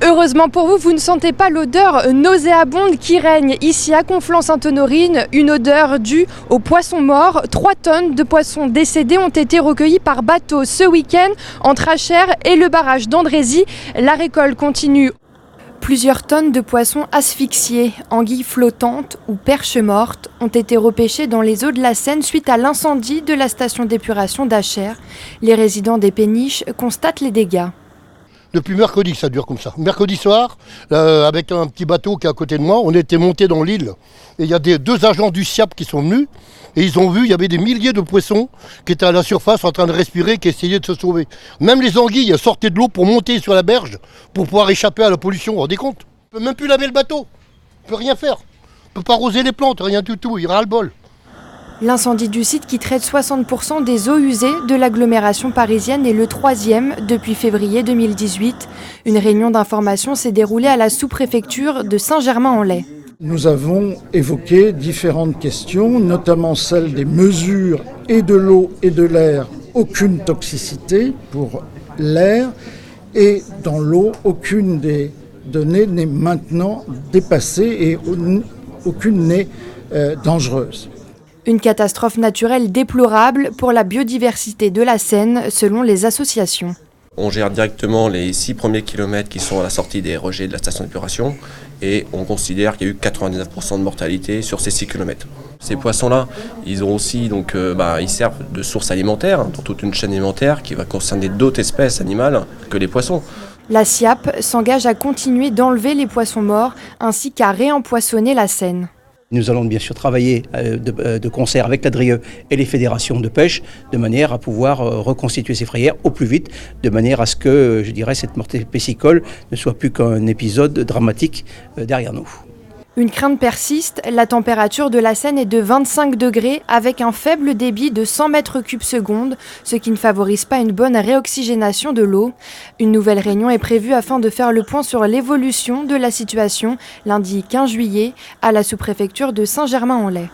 Heureusement pour vous, vous ne sentez pas l'odeur nauséabonde qui règne ici à Conflans-Sainte-Honorine, une odeur due aux poissons morts. 3 tonnes de poissons décédés ont été recueillis par bateau ce week-end entre Achères et le barrage d'Andrézy. La récolte continue. Plusieurs tonnes de poissons asphyxiés, anguilles flottantes ou perches mortes ont été repêchées dans les eaux de la Seine suite à l'incendie de la station d'épuration d'Achères. Les résidents des péniches constatent les dégâts. Depuis mercredi, ça dure comme ça. Mercredi soir, avec un petit bateau qui est à côté de moi, on était monté dans l'île. Et il y a 2 agents du SIAP qui sont venus. Et ils ont vu, il y avait des milliers de poissons qui étaient à la surface en train de respirer, qui essayaient de se sauver. Même les anguilles sortaient de l'eau pour monter sur la berge, pour pouvoir échapper à la pollution. Vous vous rendez compte ? On ne peut même plus laver le bateau. On ne peut rien faire. On ne peut pas arroser les plantes, rien du tout. Il ras le bol. L'incendie du site qui traite 60% des eaux usées de l'agglomération parisienne est le 3e depuis février 2018. Une réunion d'information s'est déroulée à la sous-préfecture de Saint-Germain-en-Laye. Nous avons évoqué différentes questions, notamment celle des mesures et de l'eau et de l'air. Aucune toxicité pour l'air et dans l'eau, aucune des données n'est maintenant dépassée et aucune n'est dangereuse. Une catastrophe naturelle déplorable pour la biodiversité de la Seine, selon les associations. On gère directement les 6 premiers kilomètres qui sont à la sortie des rejets de la station d'épuration et on considère qu'il y a eu 99% de mortalité sur ces 6 kilomètres. Ces poissons-là, ils ont aussi, ils servent de source alimentaire dans toute une chaîne alimentaire qui va concerner d'autres espèces animales que les poissons. La SIAP s'engage à continuer d'enlever les poissons morts ainsi qu'à réempoissonner la Seine. Nous allons bien sûr travailler de concert avec la DRIE et les fédérations de pêche de manière à pouvoir reconstituer ces filières au plus vite, de manière à ce que, cette mort piscicole ne soit plus qu'un épisode dramatique derrière nous. Une crainte persiste, la température de la Seine est de 25 degrés avec un faible débit de 100 mètres cubes secondes, ce qui ne favorise pas une bonne réoxygénation de l'eau. Une nouvelle réunion est prévue afin de faire le point sur l'évolution de la situation lundi 15 juillet à la sous-préfecture de Saint-Germain-en-Laye.